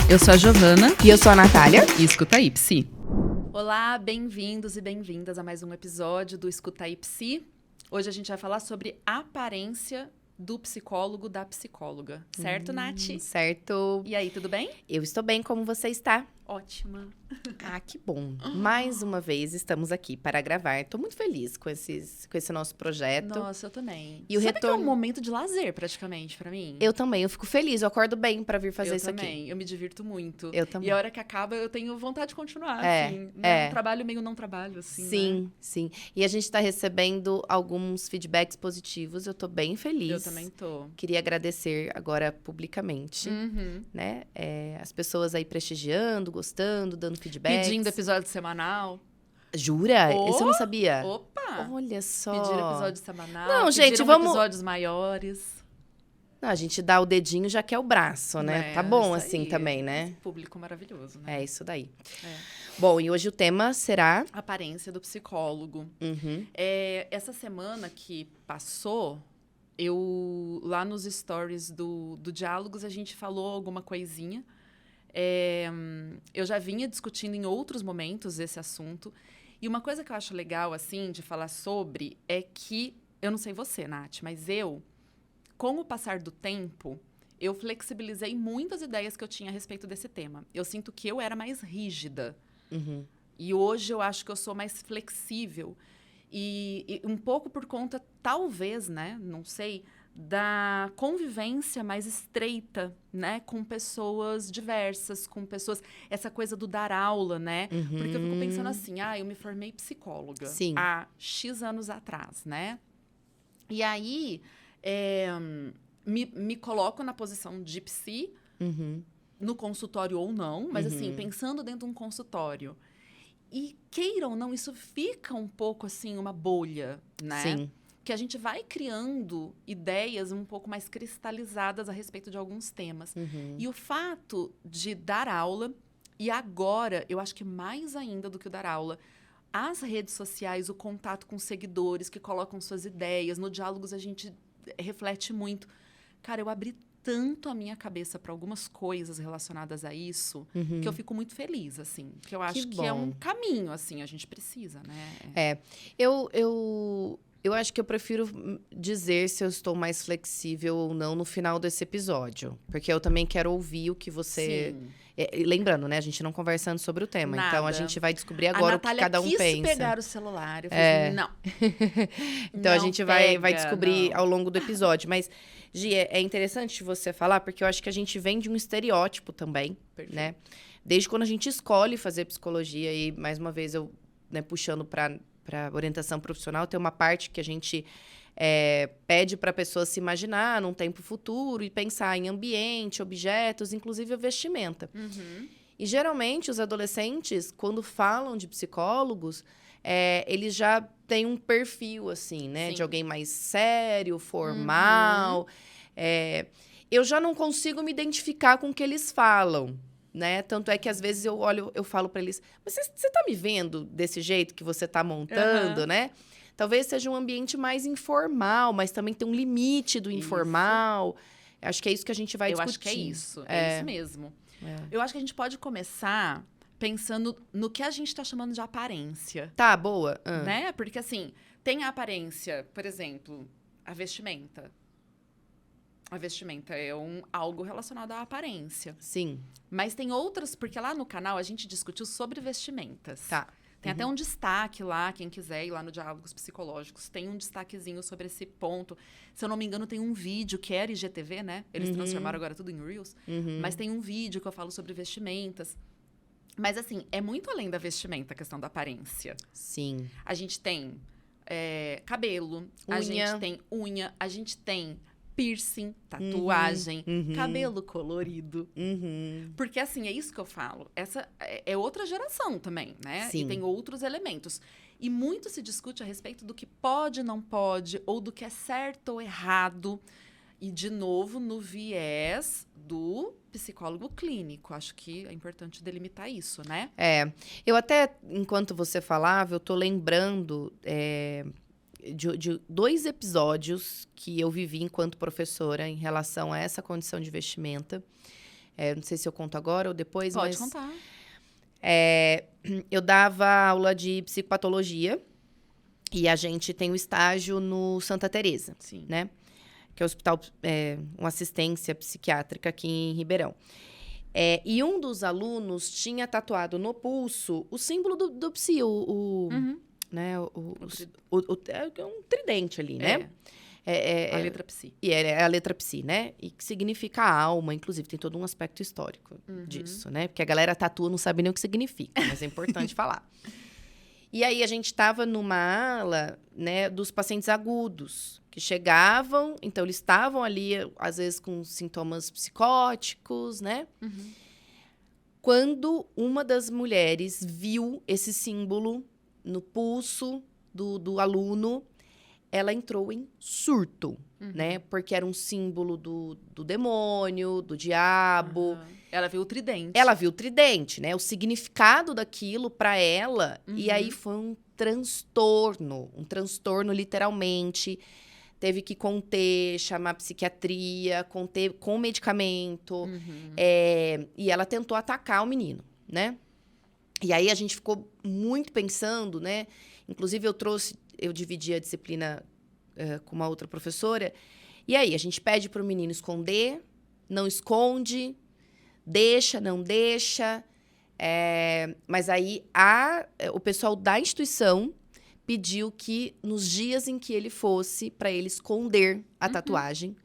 Eu sou a Giovana. E eu sou a Natália. E escuta aí, Psi. Olá, bem-vindos e bem-vindas a mais um episódio do Escuta aí, Psi. Hoje a gente vai falar sobre a aparência do psicólogo, da psicóloga. Certo, Nath? Certo. E aí, tudo bem? Eu estou bem, como você está? Ótima. Ah, que bom. Mais uma vez estamos aqui para gravar. Estou muito feliz com esse nosso projeto. Nossa, eu também. E o Sabe retorno... que é um momento de lazer, praticamente, pra mim? Eu também, eu fico feliz, eu acordo bem para vir fazer isso aqui. Eu me divirto muito. Eu também. E a hora que acaba, eu tenho vontade de continuar, assim. Um trabalho meio não trabalho, assim, Sim, né? sim. E a gente está recebendo alguns feedbacks positivos, eu tô bem feliz. Eu também tô. Queria agradecer agora publicamente, né? As pessoas aí prestigiando, gostando, dando feedbacks. Pedindo episódio semanal. Jura? Esse eu não sabia. Opa! Olha só. Pedir episódio semanal. Não, gente, vamos... episódios maiores. Não, a gente dá o dedinho, já quer o braço, né? Tá bom assim também, né? Público maravilhoso, né? É isso daí. Bom, e hoje o tema será... Aparência do psicólogo. Uhum. Essa semana que passou, lá nos stories do Diálogos, a gente falou alguma coisinha. Eu já vinha discutindo em outros momentos esse assunto. E uma coisa que eu acho legal, assim, de falar sobre é que... Eu não sei você, Nath, mas com o passar do tempo, eu flexibilizei muitas ideias que eu tinha a respeito desse tema. Eu sinto que eu era mais rígida. Uhum. E hoje eu acho que eu sou mais flexível. E um pouco por conta, talvez, né? Não sei... da convivência mais estreita, né? Com pessoas diversas, com pessoas... Essa coisa do dar aula, né? Uhum. Porque eu fico pensando assim, eu me formei psicóloga há X anos atrás, né? E aí, me coloco na posição de psi, no consultório ou não, mas assim, pensando dentro de um consultório. E queiram ou não, isso fica um pouco assim, uma bolha, né? Sim. Que a gente vai criando ideias um pouco mais cristalizadas a respeito de alguns temas. E o fato de dar aula, e agora, eu acho que mais ainda do que o dar aula, as redes sociais, o contato com seguidores que colocam suas ideias, no Diálogos a gente reflete muito. Cara, eu abri tanto a minha cabeça para algumas coisas relacionadas a isso, que eu fico muito feliz, assim. Que eu acho que é um caminho, assim, a gente precisa, né? Eu acho que eu prefiro dizer se eu estou mais flexível ou não no final desse episódio. Porque eu também quero ouvir o que você... Lembrando, né? A gente não conversando sobre o tema. Nada. Então, a gente vai descobrir agora o que cada um pensa. A Natália quis pegar o celular. Eu falei, não. Então, não a gente vai descobrir ao longo do episódio. Mas, Gi, é interessante você falar, porque eu acho que a gente vem de um estereótipo também, né? Desde quando a gente escolhe fazer psicologia, e mais uma vez eu, né, puxando para orientação profissional, tem uma parte que a gente pede para a pessoa se imaginar num tempo futuro e pensar em ambiente, objetos, inclusive a vestimenta. E, geralmente, os adolescentes, quando falam de psicólogos, eles já têm um perfil, assim, né? Sim. De alguém mais sério, formal. Eu já não consigo me identificar com o que eles falam, né? Tanto é que, às vezes, eu falo para eles, mas você tá me vendo desse jeito que você tá montando, né? Talvez seja um ambiente mais informal, mas também tem um limite do informal. Acho que é isso que a gente vai discutir. Eu acho que é isso mesmo. Eu acho que a gente pode começar pensando no que a gente tá chamando de aparência. Tá, boa. Né? Porque, assim, tem a aparência, por exemplo, a vestimenta. A vestimenta é algo relacionado à aparência. Sim. Mas tem outras, porque lá no canal a gente discutiu sobre vestimentas. Tá. Tem até um destaque lá, quem quiser ir lá no Diálogos Psicológicos, tem um destaquezinho sobre esse ponto. Se eu não me engano, tem um vídeo que era IGTV, né? Eles transformaram agora tudo em Reels. Mas tem um vídeo que eu falo sobre vestimentas. Mas, assim, é muito além da vestimenta a questão da aparência. Sim. A gente tem cabelo, a gente tem unha, a gente tem piercing, tatuagem, cabelo colorido. Porque, assim, é isso que eu falo. Essa é outra geração também, né? Sim. E tem outros elementos. E muito se discute a respeito do que pode, não pode, ou do que é certo ou errado. E, de novo, no viés do psicólogo clínico. Acho que é importante delimitar isso, né? Eu até, enquanto você falava, eu tô lembrando... De 2 episódios que eu vivi enquanto professora em relação a essa condição de vestimenta. Não sei se eu conto agora ou depois, Pode mas... contar. Eu dava aula de psicopatologia e a gente tem um estágio no Santa Teresa, Sim. né? Que é um hospital, uma assistência psiquiátrica aqui em Ribeirão. E um dos alunos tinha tatuado no pulso o símbolo do psi, né? É um tridente ali, né? A letra psi. E é a letra psi, né? E que significa alma, inclusive, tem todo um aspecto histórico disso, né? Porque a galera tatua não sabe nem o que significa, mas é importante falar. E aí, a gente estava numa ala, né, dos pacientes agudos, que chegavam, então eles estavam ali, às vezes, com sintomas psicóticos, né? Quando uma das mulheres viu esse símbolo no pulso do aluno, ela entrou em surto, né? Porque era um símbolo do demônio, do diabo. Ela viu o tridente. Ela viu o tridente, né? O significado daquilo para ela. E aí foi um transtorno literalmente. Teve que conter, chamar psiquiatria, conter com medicamento. E ela tentou atacar o menino, né? E aí a gente ficou muito pensando, né? Inclusive eu dividi a disciplina com uma outra professora. E aí, a gente pede para o menino esconder, não esconde, deixa, não deixa. Mas aí, o pessoal da instituição pediu que, nos dias em que ele fosse, para ele esconder a tatuagem.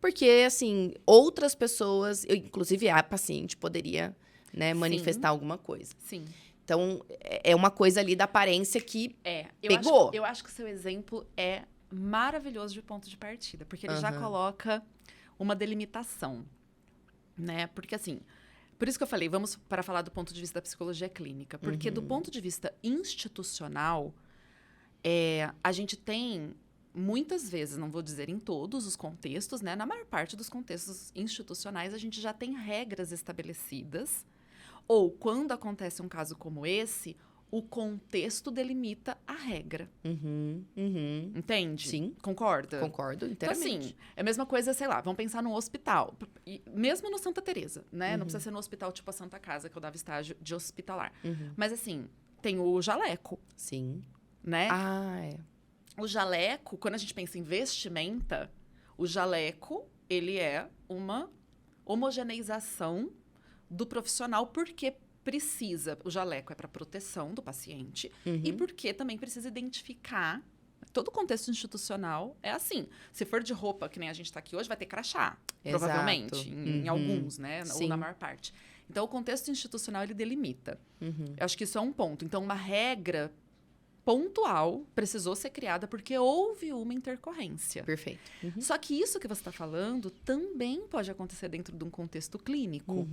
Porque, assim, outras pessoas, inclusive a paciente, poderia, né, manifestar alguma coisa. Sim. Então, é uma coisa ali da aparência que pegou. Eu acho que o seu exemplo é maravilhoso de ponto de partida. Porque ele já coloca uma delimitação, né? Porque, assim, por isso que eu falei, vamos para falar do ponto de vista da psicologia clínica. Porque do ponto de vista institucional, a gente tem, muitas vezes, não vou dizer em todos os contextos, né? Na maior parte dos contextos institucionais, a gente já tem regras estabelecidas. Ou, quando acontece um caso como esse, o contexto delimita a regra. Entende? Sim. Concorda? Concordo inteiramente. Então, assim, é a mesma coisa, sei lá, vamos pensar num hospital. E mesmo no Santa Teresa, né? Não precisa ser no hospital tipo a Santa Casa, que eu dava estágio de hospitalar. Mas, assim, tem o jaleco. Sim. Né? O jaleco, quando a gente pensa em vestimenta, o jaleco, ele é uma homogeneização do profissional, porque precisa, o jaleco é para proteção do paciente e porque também precisa identificar, todo o contexto institucional é assim, se for de roupa, que nem a gente está aqui hoje, vai ter crachá, provavelmente, em alguns, né, ou na maior parte. Então, o contexto institucional, ele delimita. Eu acho que isso é um ponto. Então, uma regra pontual precisou ser criada porque houve uma intercorrência. Perfeito. Só que isso que você está falando também pode acontecer dentro de um contexto clínico.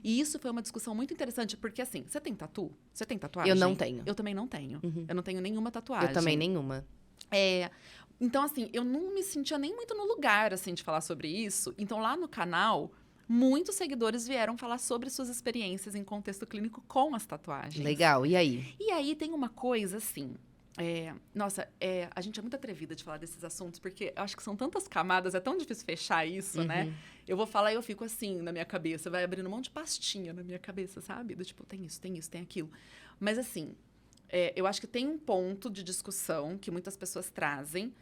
E isso foi uma discussão muito interessante, porque assim, você tem tatu? Você tem tatuagem? Eu não tenho. Eu também não tenho. Eu não tenho nenhuma tatuagem. Eu também nenhuma. Então, assim, eu não me sentia nem muito no lugar, assim, de falar sobre isso. Então, lá no canal, muitos seguidores vieram falar sobre suas experiências em contexto clínico com as tatuagens. Legal, e aí? E aí tem uma coisa assim. A gente é muito atrevida de falar desses assuntos, porque eu acho que são tantas camadas, é tão difícil fechar isso, né? Eu vou falar e eu fico assim na minha cabeça, vai abrindo um monte de pastinha na minha cabeça, sabe? Do tipo, tem isso, tem aquilo. Mas assim, eu acho que tem um ponto de discussão que muitas pessoas trazem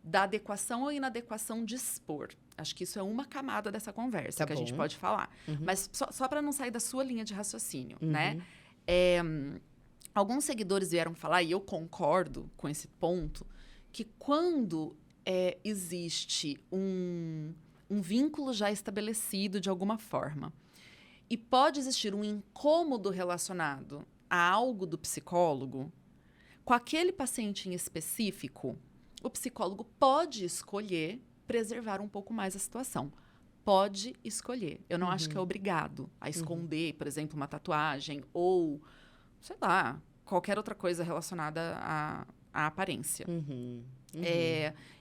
da adequação ou inadequação de expor. Acho que isso é uma camada dessa conversa que a gente pode falar. Mas só para não sair da sua linha de raciocínio, né? Alguns seguidores vieram falar, e eu concordo com esse ponto, que quando existe um vínculo já estabelecido de alguma forma, e pode existir um incômodo relacionado a algo do psicólogo, com aquele paciente em específico, o psicólogo pode escolher preservar um pouco mais a situação. Pode escolher. Eu não acho que é obrigado a esconder, por exemplo, uma tatuagem ou, sei lá, qualquer outra coisa relacionada à aparência.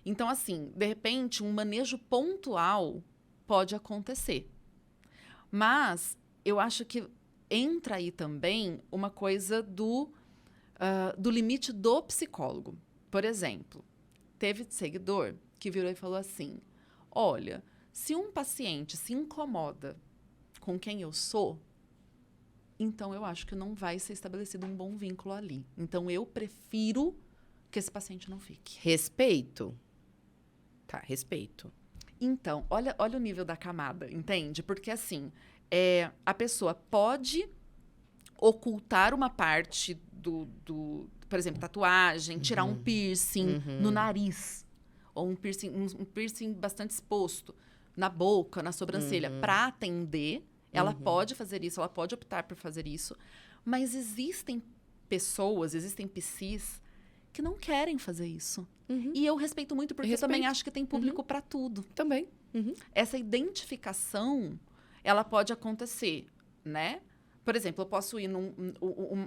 Então, assim, de repente, um manejo pontual pode acontecer. Mas eu acho que entra aí também uma coisa do limite do psicólogo. Por exemplo, teve seguidor que virou e falou assim: olha, se um paciente se incomoda com quem eu sou, então eu acho que não vai ser estabelecido um bom vínculo ali. Então eu prefiro que esse paciente não fique. Respeito. Tá, respeito. Então, olha o nível da camada, entende? Porque assim, a pessoa pode ocultar uma parte por exemplo, tatuagem, tirar um piercing no nariz, ou um piercing bastante exposto na boca, na sobrancelha, para atender. Ela pode fazer isso, ela pode optar por fazer isso, mas existem pessoas, existem psis que não querem fazer isso. E eu respeito muito, porque eu também acho que tem público para tudo. Também. Essa identificação, ela pode acontecer, né? Por exemplo, eu posso ir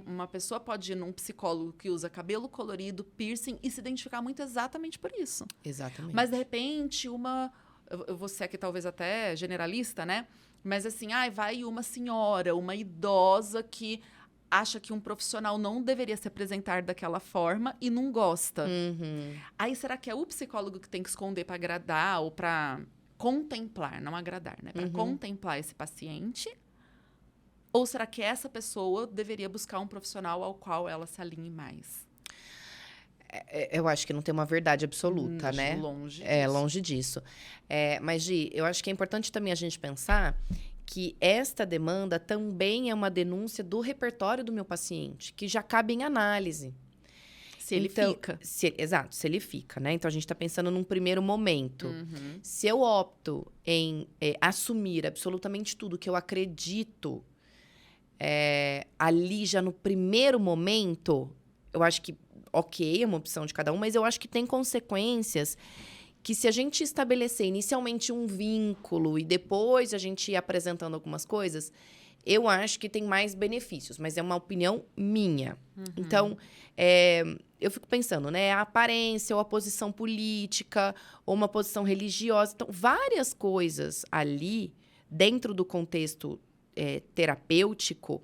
uma pessoa pode ir num psicólogo que usa cabelo colorido, piercing, e se identificar muito exatamente por isso. Exatamente. Mas, de repente, eu vou ser aqui talvez até generalista, né? Mas, assim, vai uma senhora, uma idosa que acha que um profissional não deveria se apresentar daquela forma e não gosta. Aí, será que é o psicólogo que tem que esconder para agradar ou para contemplar, não agradar, né? Para contemplar esse paciente? Ou será que essa pessoa deveria buscar um profissional ao qual ela se alinhe mais? Eu acho que não tem uma verdade absoluta, né? Longe disso. Longe disso. Mas, Gi, eu acho que é importante também a gente pensar que esta demanda também é uma denúncia do repertório do meu paciente, que já cabe em análise. Se ele fica. Exato, se ele fica, né? Então, a gente está pensando num primeiro momento. Se eu opto em assumir absolutamente tudo que eu acredito ali já no primeiro momento, eu acho que, ok, é uma opção de cada um, mas eu acho que tem consequências que, se a gente estabelecer inicialmente um vínculo e depois a gente ir apresentando algumas coisas, eu acho que tem mais benefícios, mas é uma opinião minha. Então, eu fico pensando, né? A aparência, ou a posição política, ou uma posição religiosa. Então, várias coisas ali, dentro do contexto terapêutico,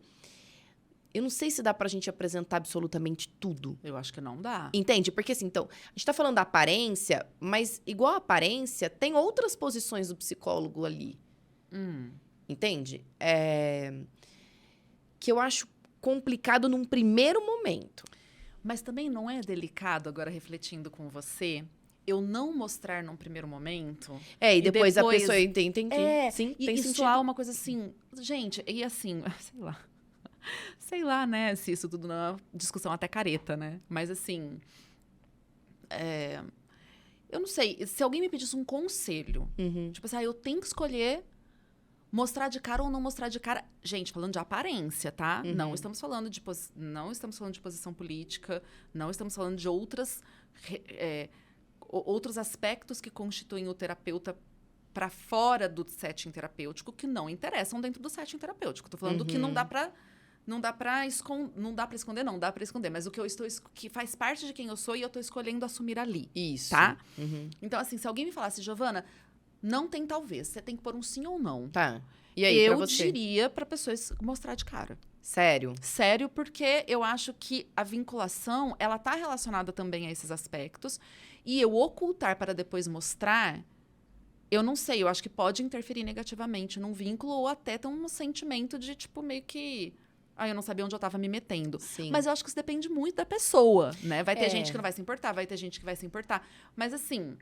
eu não sei se dá pra gente apresentar absolutamente tudo. Eu acho que não dá. Entende? Porque, assim, então, a gente tá falando da aparência, mas, igual a aparência, tem outras posições do psicólogo ali. Entende? Que eu acho complicado num primeiro momento. Mas também não é delicado, agora refletindo com você, eu não mostrar num primeiro momento. E depois a pessoa entende. Sim, tem isso sentido. há uma coisa assim. Gente, e assim, sei lá. Sei lá, né? Se isso tudo não é uma discussão até careta, né? Mas assim. Eu não sei. Se alguém me pedisse um conselho, tipo assim, eu tenho que escolher mostrar de cara ou não mostrar de cara. Gente, falando de aparência, tá? Não estamos falando de posição política, não estamos falando de outros aspectos que constituem o terapeuta para fora do setting terapêutico, que não interessam dentro do setting terapêutico. Tô falando do que não dá para esconder, não dá para esconder, mas o que que faz parte de quem eu sou e eu tô escolhendo assumir ali. Isso. Tá? Então, assim, se alguém me falasse, Giovana, não tem talvez, você tem que pôr um sim ou não. Tá. E aí, eu pra você? diria para pessoas mostrar de cara. Sério? Sério, porque eu acho que a vinculação, ela tá relacionada também a esses aspectos. E eu ocultar para depois mostrar, eu não sei, eu acho que pode interferir negativamente num vínculo ou até ter um sentimento de, tipo, meio que... eu não sabia onde eu tava me metendo. Sim. Mas eu acho que isso depende muito da pessoa, né? Vai ter gente que não vai se importar, vai ter gente que vai se importar. Mas, assim,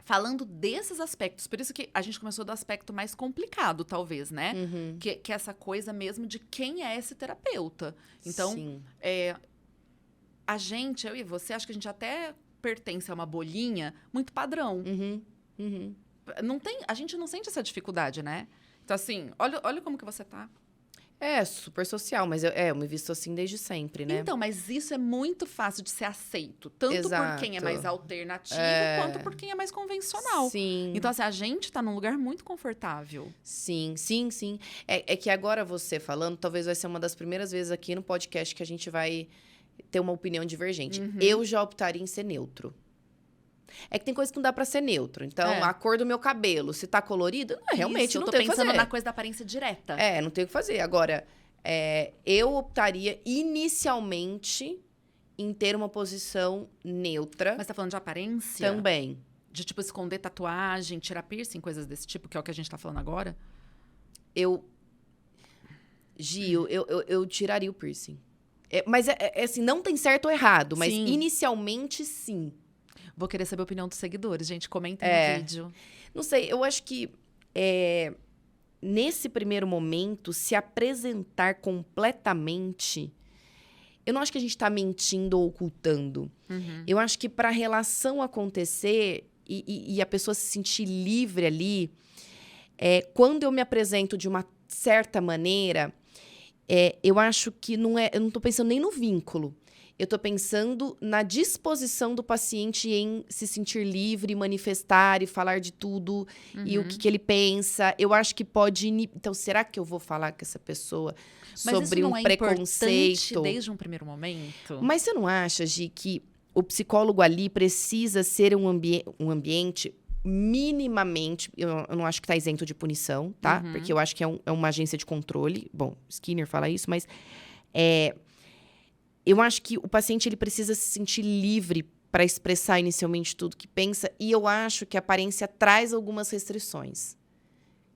falando desses aspectos, por isso que a gente começou do aspecto mais complicado, talvez, né? Que é essa coisa mesmo de quem é esse terapeuta. Então, Sim. A gente, eu e você, acho que a gente até pertence a uma bolinha muito padrão. Não tem, a gente não sente essa dificuldade, né? Então, assim, olha como que você tá. Super social, mas eu me visto assim desde sempre, né? Então, mas isso é muito fácil de ser aceito. Tanto por quem é mais alternativo, quanto por quem é mais convencional. Sim. Então, assim, a gente tá num lugar muito confortável. Sim. É que agora você falando, talvez vai ser uma das primeiras vezes aqui no podcast que a gente vai ter uma opinião divergente. Eu já optaria em ser neutro. É que tem coisa que não dá pra ser neutro. Então, a cor do meu cabelo, se tá colorido, realmente Isso, não eu tô tem o que pensando fazer. na coisa da aparência direta. Não tem o que fazer. Agora, eu optaria inicialmente em ter uma posição neutra. Mas tá falando de aparência? Também. De, tipo, esconder tatuagem, tirar piercing, coisas desse tipo, que é o que a gente tá falando agora? Eu Gil, eu tiraria o piercing. Mas, assim, não tem certo ou errado, mas Sim. inicialmente, sim. Vou querer saber a opinião dos seguidores, gente. Comentem no vídeo. Não sei, eu acho que nesse primeiro momento, se apresentar completamente, eu não acho que a gente tá mentindo ou ocultando. Eu acho que para a relação acontecer e a pessoa se sentir livre ali, quando eu me apresento de uma certa maneira, eu acho que eu não tô pensando nem no vínculo. Eu tô pensando na disposição do paciente em se sentir livre, manifestar e falar de tudo e o que ele pensa. Eu acho que pode inibir. Então, será que eu vou falar com essa pessoa sobre um preconceito? Desde um primeiro momento? Mas você não acha, Gi, que o psicólogo ali precisa ser um ambiente minimamente... Eu não acho que está isento de punição, tá? Porque eu acho que é uma agência de controle. Bom, Skinner fala isso, mas... eu acho que o paciente ele precisa se sentir livre para expressar inicialmente tudo que pensa. E eu acho que a aparência traz algumas restrições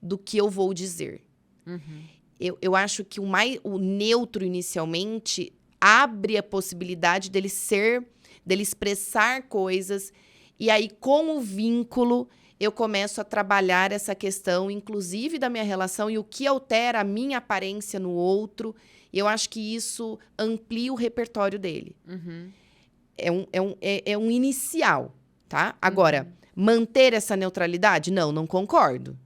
do que eu vou dizer. Eu acho que o neutro inicialmente abre a possibilidade dele expressar coisas. E aí, com o vínculo, eu começo a trabalhar essa questão, inclusive da minha relação e o que altera a minha aparência no outro. E eu acho que isso amplia o repertório dele. É um inicial, tá? Agora, manter essa neutralidade? Não concordo.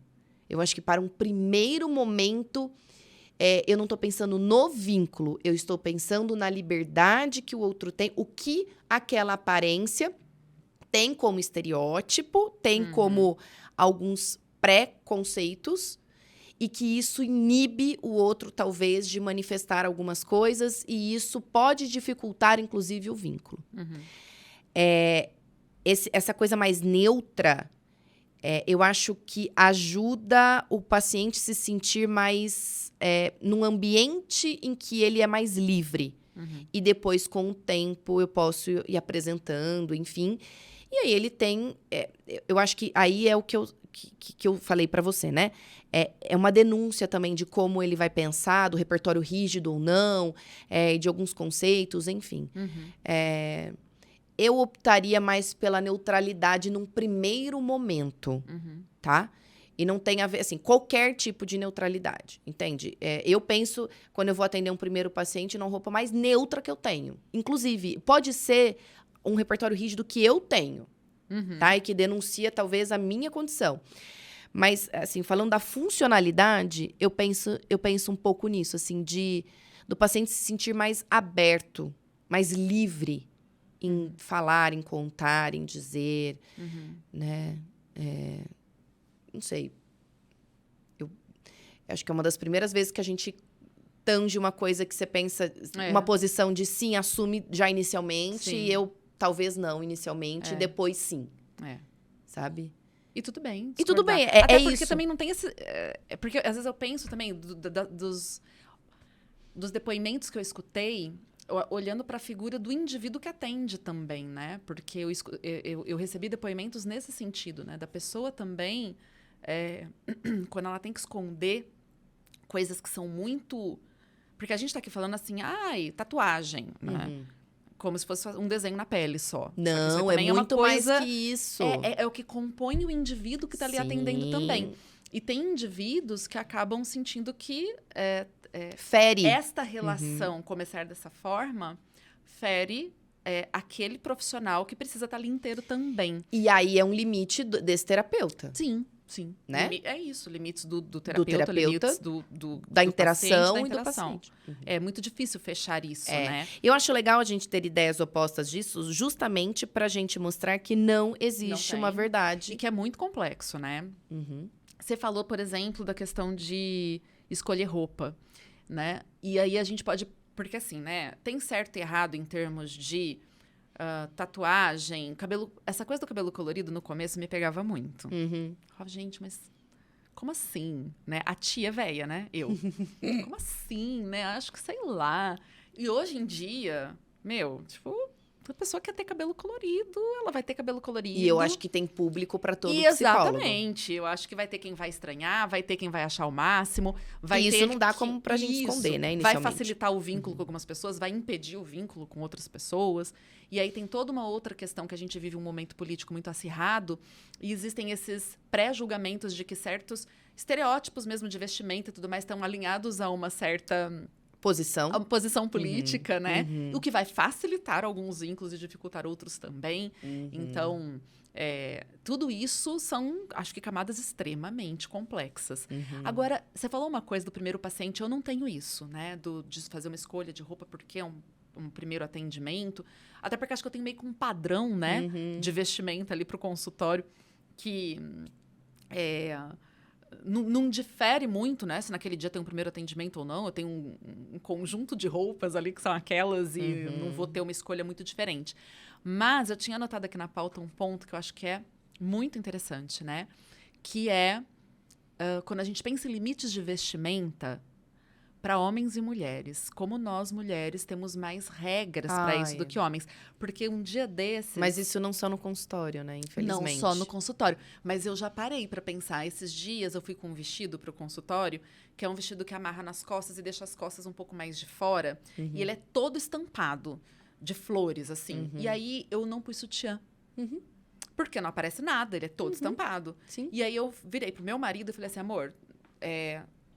Eu acho que para um primeiro momento, eu não estou pensando no vínculo. Eu estou pensando na liberdade que o outro tem. O que aquela aparência tem como estereótipo, tem como alguns pré-conceitos. E que isso inibe o outro, talvez, de manifestar algumas coisas. E isso pode dificultar, inclusive, o vínculo. Essa coisa mais neutra, eu acho que ajuda o paciente a se sentir mais num ambiente em que ele é mais livre. E depois, com o tempo, eu posso ir apresentando, enfim. E aí ele tem... eu acho que aí é o que eu falei para você, né? É uma denúncia também de como ele vai pensar, do repertório rígido ou não, de alguns conceitos, enfim. Eu optaria mais pela neutralidade num primeiro momento, tá? E não tem a ver, assim, qualquer tipo de neutralidade, entende? Eu penso, quando eu vou atender um primeiro paciente, na roupa mais neutra que eu tenho. Inclusive, pode ser um repertório rígido que eu tenho, tá? E que denuncia, talvez, a minha condição. Mas, assim, falando da funcionalidade, eu penso um pouco nisso, assim, do paciente se sentir mais aberto, mais livre em falar, em contar, em dizer, né? Não sei. Eu acho que é uma das primeiras vezes que a gente tange uma coisa que você pensa, uma posição de sim, assume já inicialmente, e eu talvez não inicialmente, e depois sim. Sabe? E tudo bem. E tudo bem, Até porque isso. também não tem esse... porque às vezes eu penso também dos depoimentos que eu escutei, olhando para a figura do indivíduo que atende também, né? Porque eu recebi depoimentos nesse sentido, né? Da pessoa também, quando ela tem que esconder coisas que são muito... Porque a gente tá aqui falando assim, tatuagem, né? Como se fosse um desenho na pele só. Não, é muito mais que isso. É o que compõe o indivíduo que está ali atendendo também. E tem indivíduos que acabam sentindo que fere. Esta relação começar dessa forma fere aquele profissional que precisa estar ali inteiro também. E aí é um limite desse terapeuta. Sim. Né? É isso, limites do terapeuta, limites da do interação paciente, e do paciente. É muito difícil fechar isso, né? Eu acho legal a gente ter ideias opostas disso, justamente pra gente mostrar que não existe uma verdade. E que é muito complexo, né? Você falou, por exemplo, da questão de escolher roupa, né? E aí a gente pode... Porque assim, né? Tem certo e errado em termos de... tatuagem, cabelo... Essa coisa do cabelo colorido, no começo, me pegava muito. Gente, mas como assim, né? A tia velha, né? Como assim, né? Acho que, sei lá. E hoje em dia, tipo, A pessoa quer ter cabelo colorido, ela vai ter cabelo colorido. E eu acho que tem público para todo E psicólogo. exatamente. Eu acho que vai ter quem vai estranhar, vai ter quem vai achar o máximo. Vai E isso ter não dá como pra gente esconder, né, Vai inicialmente. facilitar o vínculo com algumas pessoas, vai impedir o vínculo com outras pessoas. E aí tem toda uma outra questão que a gente vive um momento político muito acirrado. E existem esses pré-julgamentos de que certos estereótipos mesmo de vestimenta e tudo mais estão alinhados a uma certa... Posição. a posição política, né? O que vai facilitar alguns vínculos e dificultar outros também. Então, tudo isso são, acho que, camadas extremamente complexas. Agora, você falou uma coisa do primeiro paciente, eu não tenho isso, né? De fazer uma escolha de roupa porque é um primeiro atendimento. Até porque acho que eu tenho meio que um padrão, né? De vestimenta ali para o consultório que... Não difere muito, né? Se naquele dia tem um primeiro atendimento ou não. Eu tenho um conjunto de roupas ali que são aquelas e não vou ter uma escolha muito diferente. Mas eu tinha anotado aqui na pauta um ponto que eu acho que é muito interessante, né? Que é quando a gente pensa em limites de vestimenta para homens e mulheres. Como nós, mulheres, temos mais regras para isso do que homens. Porque um dia desses... Mas isso não só no consultório, né? Infelizmente. Não só no consultório. Mas eu já parei para pensar. Esses dias eu fui com um vestido para o consultório, que é um vestido que amarra nas costas e deixa as costas um pouco mais de fora. E ele é todo estampado de flores, assim. E aí eu não pus sutiã. Porque não aparece nada, ele é todo estampado. Sim. E aí eu virei pro meu marido e falei assim, amor,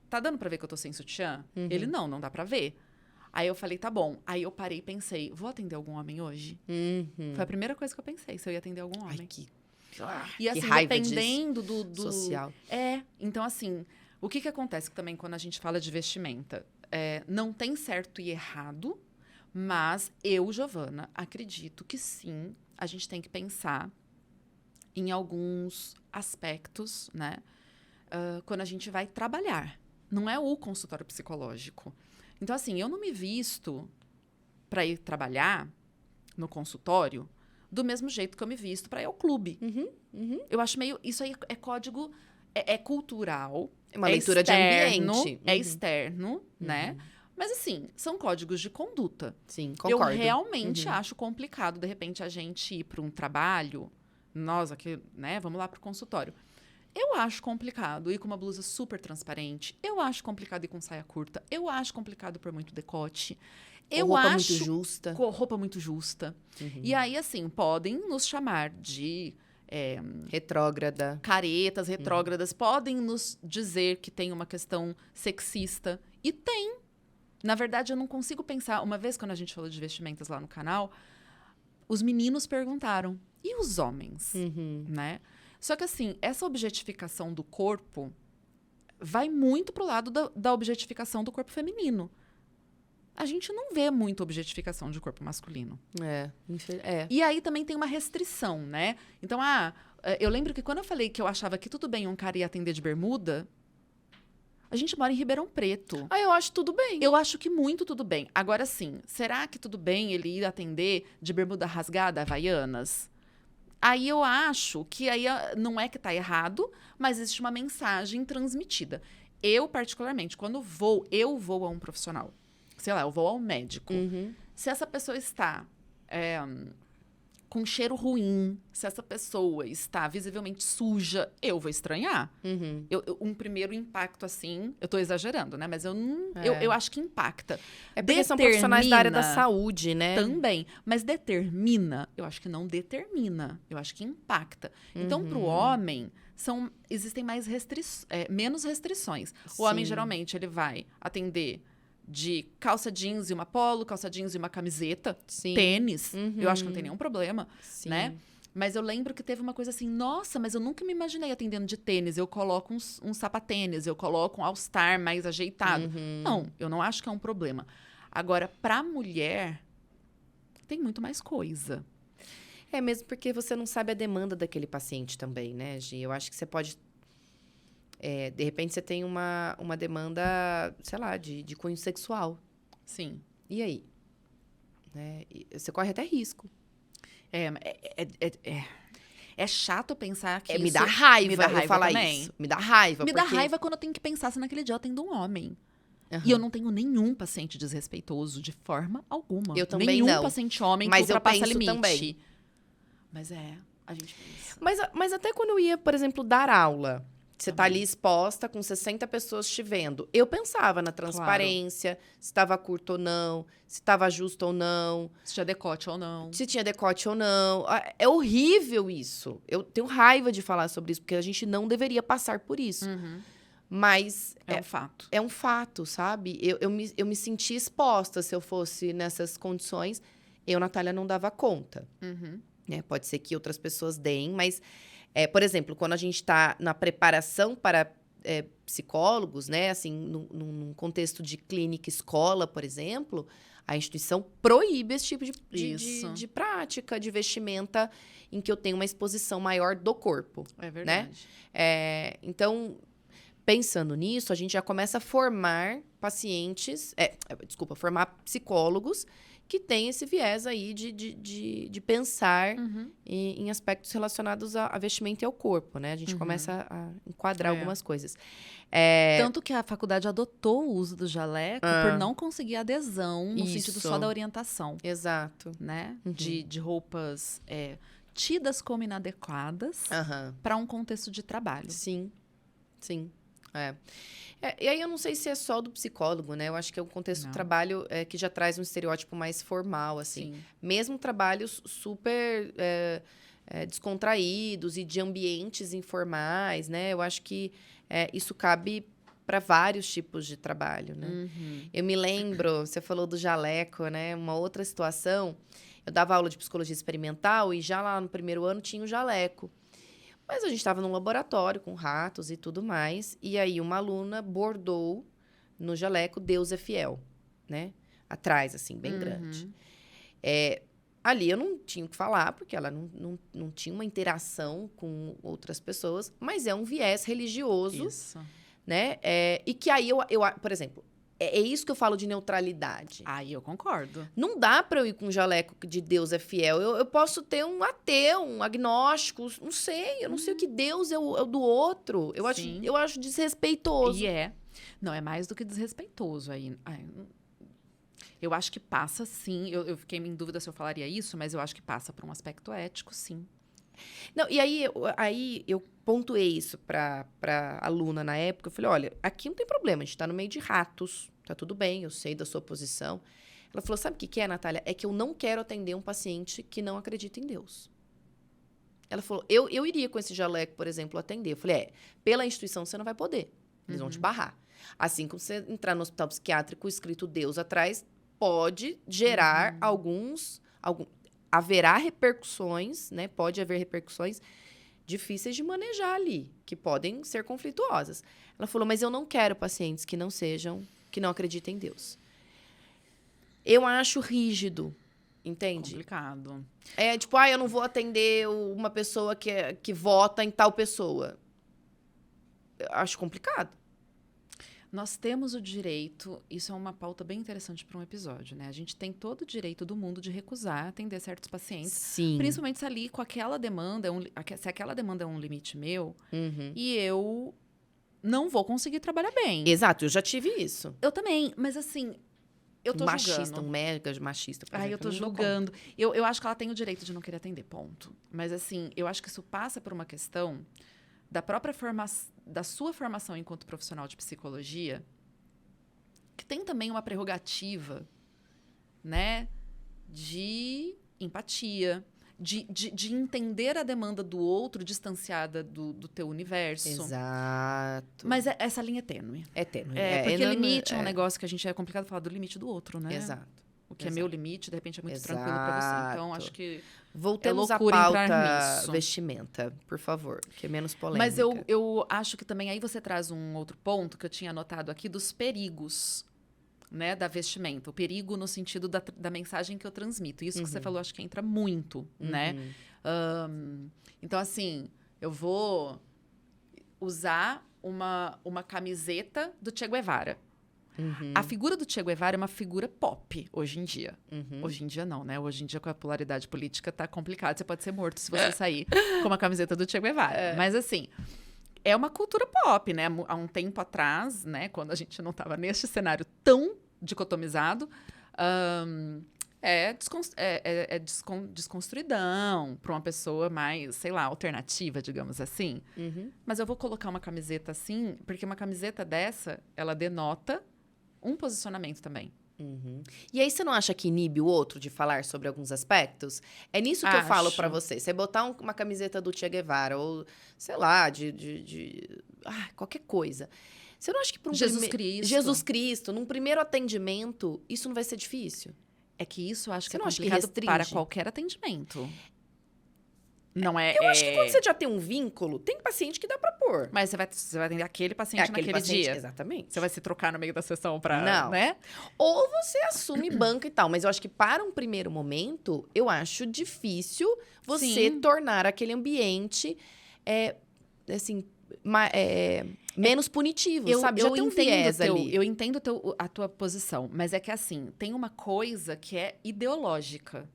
tá dando pra ver que eu tô sem sutiã? Ele, não dá pra ver. Aí eu falei, tá bom. Aí eu parei e pensei, vou atender algum homem hoje? Foi a primeira coisa que eu pensei, se eu ia atender algum homem. Ai, que E assim, raiva dependendo do... social. Então assim, o que acontece também quando a gente fala de vestimenta? Não tem certo e errado, mas eu, Giovana, acredito que sim, a gente tem que pensar em alguns aspectos, né? Quando a gente vai trabalhar. Não é o consultório psicológico. Então, assim, eu não me visto para ir trabalhar no consultório do mesmo jeito que eu me visto para ir ao clube. Eu acho meio... Isso aí é código... É cultural. É uma leitura de ambiente. É externo, né? Mas, assim, são códigos de conduta. Sim, concordo. Eu realmente acho complicado, de repente, a gente ir para um trabalho... Nós aqui, né? Vamos lá para o consultório. Eu acho complicado ir com uma blusa super transparente. Eu acho complicado ir com saia curta. Eu acho complicado por muito decote. Roupa muito justa. Roupa muito justa. E aí, assim, podem nos chamar de... retrógrada. caretas, retrógradas. Podem nos dizer que tem uma questão sexista. E tem. Na verdade, eu não consigo pensar... Uma vez, quando a gente falou de vestimentas lá no canal, os meninos perguntaram, e os homens? Né? Só que, assim, essa objetificação do corpo vai muito pro lado da objetificação do corpo feminino. A gente não vê muita objetificação de corpo masculino. E aí também tem uma restrição, né? Então, eu lembro que quando eu falei que eu achava que tudo bem um cara ir atender de bermuda, a gente mora em Ribeirão Preto. Eu acho tudo bem. Eu acho que muito tudo bem. Agora, sim, será que tudo bem ele ir atender de bermuda rasgada, Havaianas? Aí eu acho que aí não é que tá errado, mas existe uma mensagem transmitida. Eu, particularmente, quando eu vou a um profissional, sei lá, eu vou ao médico. Se essa pessoa está com cheiro ruim, se essa pessoa está visivelmente suja, eu vou estranhar. Um primeiro impacto, assim, eu tô exagerando, né? Mas eu acho que impacta. É porque são profissionais da área da saúde, né? Também. Mas determina? Eu acho que não determina. Eu acho que impacta. Então, para o homem, existem menos restrições. O homem, geralmente, ele vai atender de calça jeans e uma polo, calça jeans e uma camiseta, tênis. Eu acho que não tem nenhum problema, né? Mas eu lembro que teve uma coisa assim, nossa, mas eu nunca me imaginei atendendo de tênis. Eu coloco um sapatênis, eu coloco um all-star mais ajeitado. Não, eu não acho que é um problema. Agora, pra mulher, tem muito mais coisa. É mesmo porque você não sabe a demanda daquele paciente também, né, Gi? Eu acho que você pode... de repente, você tem uma demanda, sei lá, de cunho sexual. Sim. E aí? Né? Você corre até risco. É chato pensar que me dá raiva, me dá raiva falar também. isso. Me dá raiva. Me dá raiva quando eu tenho que pensar se naquele dia eu atendo um homem. Aham. E eu não tenho nenhum paciente desrespeitoso de forma alguma. Eu também nenhum não. paciente homem Mas que eu ultrapassa penso limite. também. Mas a gente pensa. Mas até quando eu ia, por exemplo, dar aula, você tá ali exposta com 60 pessoas te vendo. Eu pensava na transparência, se estava curto ou não, se estava justo ou não, Se tinha decote ou não. se tinha decote ou não. É horrível isso. Eu tenho raiva de falar sobre isso, porque a gente não deveria passar por isso. Mas É um fato. é um fato, sabe? Eu me senti exposta se eu fosse nessas condições. Eu, Natália, não dava conta. Né? Pode ser que outras pessoas deem, mas, por exemplo, quando a gente está na preparação para psicólogos, né? Assim, num contexto de clínica escola, por exemplo, a instituição proíbe esse tipo de prática, de vestimenta em que eu tenho uma exposição maior do corpo. É verdade. Então, pensando nisso, a gente já começa a formar pacientes, formar psicólogos que têm esse viés aí de pensar em aspectos relacionados a vestimenta e ao corpo, né? A gente começa a enquadrar algumas coisas. Tanto que a faculdade adotou o uso do jaleco por não conseguir adesão no sentido só da orientação. Exato. Né? De roupas tidas como inadequadas para um contexto de trabalho. Sim. E aí eu não sei se é só do psicólogo, né? Eu acho que é um contexto de trabalho que já traz um estereótipo mais formal, assim. Sim. Mesmo trabalhos super descontraídos e de ambientes informais, né? Eu acho que isso cabe para vários tipos de trabalho, né? Eu me lembro, você falou do jaleco, né? Uma outra situação, eu dava aula de psicologia experimental e já lá no primeiro ano tinha o jaleco. Mas a gente estava num laboratório com ratos e tudo mais. E aí uma aluna bordou no jaleco Deus é fiel, né? Atrás, assim, bem grande. Ali eu não tinha o que falar, porque ela não tinha uma interação com outras pessoas. Mas é um viés religioso, né? E que aí por exemplo, é isso que eu falo de neutralidade. Aí eu concordo. Não dá para eu ir com um jaleco de Deus é fiel. Eu posso ter um ateu, um agnóstico, não sei. Eu não sei o que Deus é o do outro. Eu acho desrespeitoso. E não, é mais do que desrespeitoso aí. Eu acho que passa, sim. Eu fiquei em dúvida se eu falaria isso, mas eu acho que passa por um aspecto ético, sim. Não, e aí eu pontuei isso pra aluna na época. Eu falei, olha, aqui não tem problema, a gente tá no meio de ratos, tá tudo bem, eu sei da sua posição. Ela falou, sabe o que é, Natália? É que eu não quero atender um paciente que não acredita em Deus. Ela falou, eu iria com esse jaleco, por exemplo, atender. Eu falei, pela instituição você não vai poder, eles vão te barrar. Assim como você entrar no hospital psiquiátrico escrito Deus atrás, pode gerar haverá repercussões, né? Pode haver repercussões difíceis de manejar ali, que podem ser conflituosas. Ela falou, mas eu não quero pacientes que não acreditem em Deus. Eu acho rígido, entende? Complicado. Tipo, eu não vou atender uma pessoa que vota em tal pessoa. Eu acho complicado. Nós temos o direito, isso é uma pauta bem interessante para um episódio, né? A gente tem todo o direito do mundo de recusar atender certos pacientes. Sim. Principalmente se ali com aquela demanda, se aquela demanda é um limite meu e eu não vou conseguir trabalhar bem. Exato, eu já tive isso. Eu também, mas assim, eu tô julgando. Um mega machista, por exemplo. Eu tô julgando. Eu acho que ela tem o direito de não querer atender, ponto. Mas assim, eu acho que isso passa por uma questão da própria da sua formação enquanto profissional de psicologia, que tem também uma prerrogativa, né, de empatia, de entender a demanda do outro distanciada do teu universo. Exato. Mas essa linha é tênue. É tênue. Porque limite é um negócio que a gente é complicado falar do limite do outro, né? Exato. O que é meu limite, de repente, é muito tranquilo para você. Então, acho que voltemos à pauta vestimenta, por favor, que é menos polêmica. Mas eu acho que também aí você traz um outro ponto que eu tinha anotado aqui dos perigos, né, da vestimenta. O perigo no sentido da mensagem que eu transmito. Isso que você falou, acho que entra muito, né? Então, assim, eu vou usar uma camiseta do Che Guevara. A figura do Che Guevara é uma figura pop hoje em dia. Hoje em dia não, né? Hoje em dia, com a polaridade política, tá complicado. Você pode ser morto se você sair com uma camiseta do Che Guevara. Mas assim, é uma cultura pop, né? Há um tempo atrás, né? Quando a gente não estava neste cenário tão dicotomizado, desconstruidão para uma pessoa mais, sei lá, alternativa, digamos assim. Mas eu vou colocar uma camiseta assim, porque uma camiseta dessa, ela denota um posicionamento também. E aí, você não acha que inibe o outro de falar sobre alguns aspectos? É nisso que eu falo pra você. Você botar uma camiseta do Che Guevara, ou, sei lá, qualquer coisa. Você não acha que para Jesus Cristo, num primeiro atendimento, isso não vai ser difícil? É que isso eu acho Você que é não acha que complicado restringe? para qualquer atendimento. Não é... Eu acho que quando você já tem um vínculo, tem paciente que dá pra pôr. Mas você vai atender aquele paciente naquele paciente, dia. Exatamente. Você vai se trocar no meio da sessão pra... Não. Né? Ou você assume banca e tal. Mas eu acho que para um primeiro momento, eu acho difícil você tornar aquele ambiente, menos punitivo, sabe? Já tem um viés ali. Eu entendo a tua posição. Mas é que assim, tem uma coisa que é ideológica.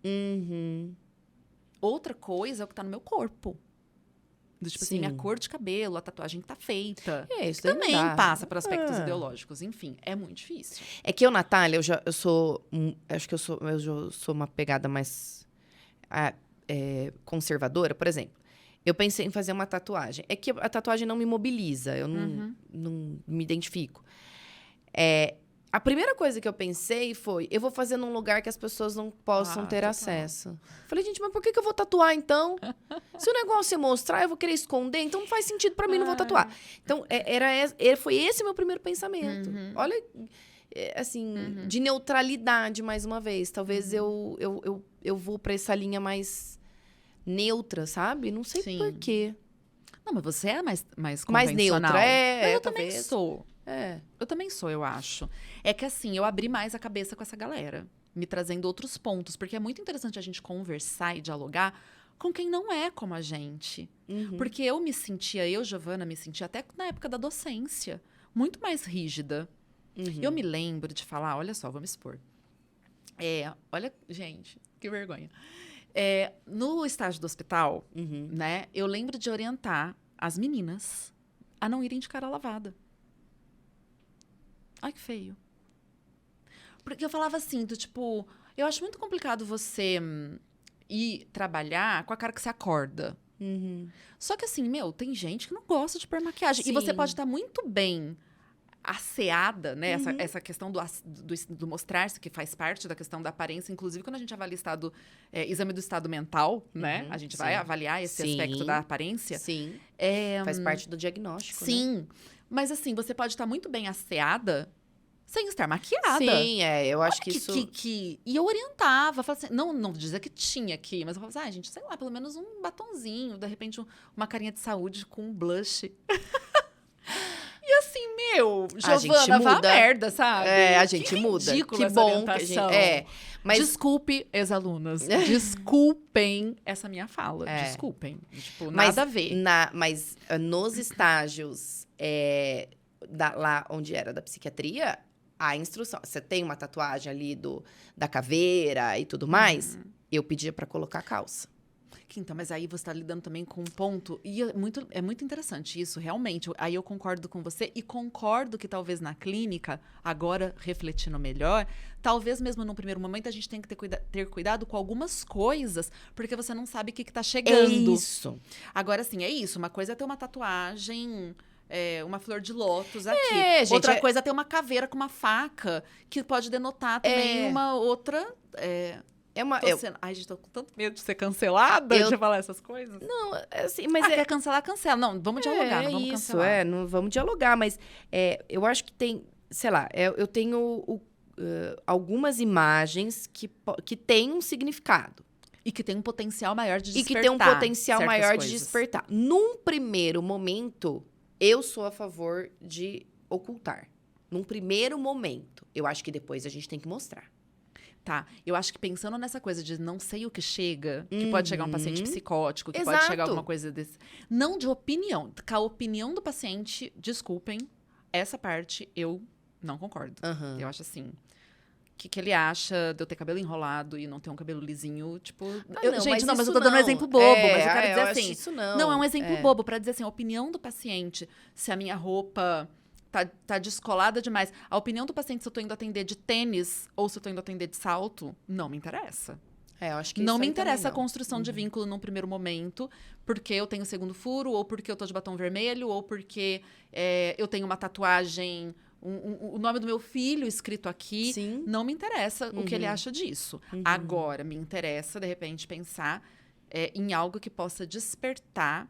Outra coisa é o que tá no meu corpo. Tipo assim, minha cor de cabelo, a tatuagem que tá feita. Isso que também passa por aspectos ideológicos. Enfim, é muito difícil. É que eu, Natália, eu sou uma pegada mais conservadora, por exemplo. Eu pensei em fazer uma tatuagem. É que a tatuagem não me mobiliza, eu não me identifico. A primeira coisa que eu pensei foi, eu vou fazer num lugar que as pessoas não possam ter acesso. Falei, gente, mas por que eu vou tatuar, então? Se o negócio é mostrar, eu vou querer esconder, então não faz sentido pra mim, não vou tatuar. Então, foi esse meu primeiro pensamento. Olha, assim, de neutralidade, mais uma vez. Talvez eu vou pra essa linha mais neutra, sabe? Não sei por quê. Não, mas você é mais convencional. Mais neutra, mas eu talvez. também sou. Eu também sou, eu acho. É que assim, eu abri mais a cabeça com essa galera, me trazendo outros pontos, porque é muito interessante a gente conversar e dialogar com quem não é como a gente. Porque eu, Giovana, me sentia até na época da docência, muito mais rígida. Eu me lembro de falar, olha só, vou me expor. Olha, gente, que vergonha. No estágio do hospital, né, eu lembro de orientar as meninas a não irem de cara lavada. Ai, que feio. Porque eu falava assim, tipo, eu acho muito complicado você ir trabalhar com a cara que você acorda. Só que assim, tem gente que não gosta de pôr maquiagem. Sim. E você pode estar muito bem asseada, né? Essa questão do mostrar-se, que faz parte da questão da aparência. Inclusive, quando a gente avalia exame do estado mental, né? A gente vai avaliar esse aspecto da aparência. Sim, faz parte do diagnóstico, Sim. né? Mas assim, você pode estar muito bem asseada sem estar maquiada. Sim, eu acho que isso... E eu orientava, falava assim, não dizer que tinha aqui, mas eu falava assim, gente, sei lá, pelo menos um batonzinho, de repente uma carinha de saúde com um blush. E assim, Giovana, vá a merda, sabe? A gente muda. Ridícula Que bom orientação. que a gente... Mas... Desculpe, ex-alunas. Desculpem essa minha fala. Desculpem. Tipo, nada a ver. Mas nos estágios lá onde era da psiquiatria, a instrução... Você tem uma tatuagem ali da caveira e tudo mais, eu pedia pra colocar a calça. Então, mas aí você está lidando também com um ponto... E é muito interessante isso, realmente. Aí eu concordo com você e concordo que talvez na clínica, agora refletindo melhor, talvez mesmo num primeiro momento a gente tem que ter cuidado com algumas coisas, porque você não sabe o que está chegando. Isso. Agora, sim, é isso. Uma coisa é ter uma tatuagem... uma flor de lótus aqui. Gente, outra coisa é ter uma caveira com uma faca, que pode denotar também uma outra... Ai, gente, tô com tanto medo de ser cancelada, de falar essas coisas. Não, assim, mas quer cancelar, cancela. Não, vamos dialogar, não vamos cancelar. Não vamos dialogar, mas eu acho que tem, sei lá, eu tenho algumas imagens que têm um significado. E que tem um potencial maior de despertar. E que tem um potencial maior coisas. de despertar. Num primeiro momento, eu sou a favor de ocultar. Num primeiro momento. Eu acho que depois a gente tem que mostrar. Tá, eu acho que pensando nessa coisa de não sei o que chega, que pode chegar um paciente psicótico, que pode chegar alguma coisa desse... Não de opinião. Com a opinião do paciente, desculpem, essa parte eu não concordo. Eu acho assim... que ele acha de eu ter cabelo enrolado e não ter um cabelo lisinho, tipo... não, gente, mas mas eu isso tô dando um não. exemplo bobo, mas eu É, quero eu dizer acho assim... isso não. Não, é um exemplo bobo pra dizer assim, a opinião do paciente, se a minha roupa tá descolada demais. A opinião do paciente se eu tô indo atender de tênis ou se eu tô indo atender de salto, não me interessa. Eu acho que Não isso me aí interessa também a construção de vínculo num primeiro momento, porque eu tenho segundo furo, ou porque eu tô de batom vermelho, ou porque eu tenho uma tatuagem, o nome do meu filho escrito aqui. Sim. Não me interessa o que ele acha disso. Agora, me interessa, de repente, pensar em algo que possa despertar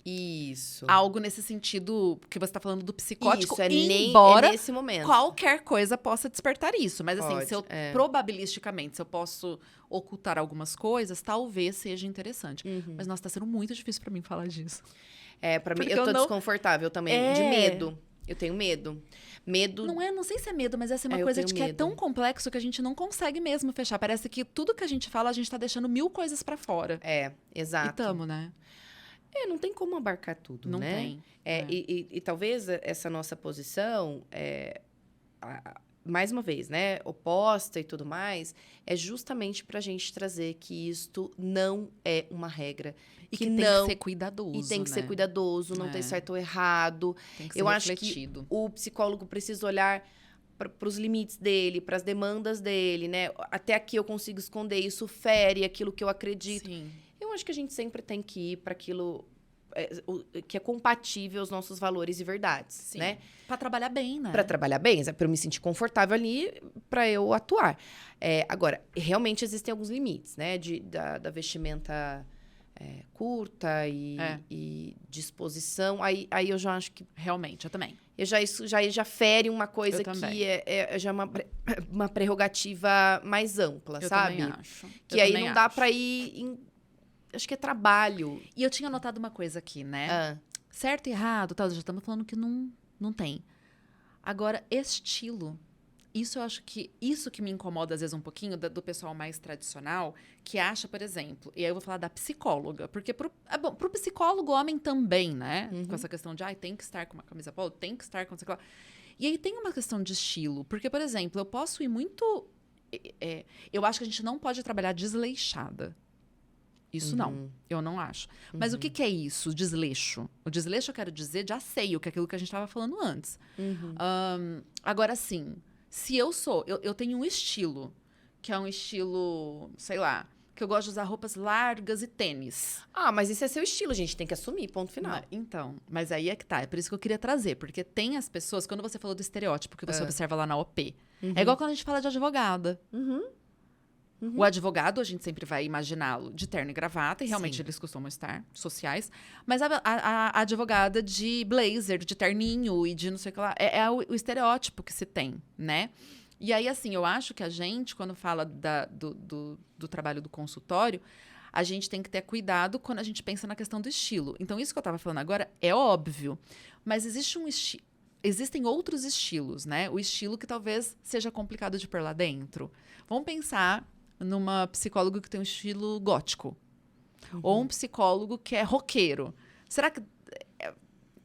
Isso. algo nesse sentido que você está falando do psicótico, Isso, embora nesse momento. qualquer coisa possa despertar isso. Mas assim, Pode, se eu probabilisticamente, se eu posso ocultar algumas coisas, talvez seja interessante. Mas nossa, tá sendo muito difícil para mim falar disso. Pra mim, Porque eu tô eu não- desconfortável também, de medo. Eu tenho medo. Medo. Não sei se é medo, mas essa é uma Eu coisa tenho de que é medo. tão complexo que a gente não consegue mesmo fechar. Parece que tudo que a gente fala, a gente tá deixando 1000 coisas para fora. Exato. E tamo, né? Não tem como abarcar tudo, Não né? tem. E talvez essa nossa posição, mais uma vez, né, oposta e tudo mais, é justamente pra gente trazer que isto não é uma regra. E que tem não, que ser cuidadoso, e tem que né? ser cuidadoso, não tem certo ou errado. Tem que ser Eu acho refletido. que o psicólogo precisa olhar para os limites dele, para as demandas dele, né? Até aqui eu consigo esconder, isso fere aquilo que eu acredito. Sim. Eu acho que a gente sempre tem que ir para aquilo que é compatível aos nossos valores e verdades, Sim. né? Pra trabalhar bem, né? Para trabalhar bem, para eu me sentir confortável ali, para eu atuar. Agora, realmente existem alguns limites, né? Da vestimenta curta e disposição. Aí eu já acho que Realmente, eu também. isso já fere uma coisa Eu também. que é já uma prerrogativa mais ampla, Eu sabe? também acho. Que aí não dá para ir acho que é trabalho. E eu tinha notado uma coisa aqui, né? Certo e errado, tal, já estamos falando que não tem. Agora, estilo. Isso eu acho que... Isso que me incomoda, às vezes, um pouquinho do pessoal mais tradicional, que acha, por exemplo... E aí eu vou falar da psicóloga. Porque pro psicólogo, homem também, né? Com essa questão de, tem que estar com uma camisa polo, tem que estar com... E aí tem uma questão de estilo. Porque, por exemplo, eu posso ir muito... eu acho que a gente não pode trabalhar desleixada. Isso não, eu não acho. Mas o que é isso, o desleixo? O desleixo eu quero dizer de asseio, que é aquilo que a gente estava falando antes. Agora, sim, se eu tenho um estilo, que é um estilo, sei lá, que eu gosto de usar roupas largas e tênis. Mas isso é seu estilo, a gente tem que assumir, ponto final. Então, mas aí é que tá, é por isso que eu queria trazer, porque tem as pessoas, quando você falou do estereótipo que você observa lá na OP, é igual quando a gente fala de advogada. O advogado, a gente sempre vai imaginá-lo de terno e gravata, e realmente eles costumam estar sociais. Mas a advogada de blazer, de terninho e de não sei o que lá, é o estereótipo que se tem, né? E aí, assim, eu acho que a gente, quando fala do trabalho do consultório, a gente tem que ter cuidado quando a gente pensa na questão do estilo. Então, isso que eu estava falando agora é óbvio, mas existem outros estilos, né? O estilo que talvez seja complicado de pôr lá dentro. Vamos pensar numa psicóloga que tem um estilo gótico. Ou um psicólogo que é roqueiro. Será que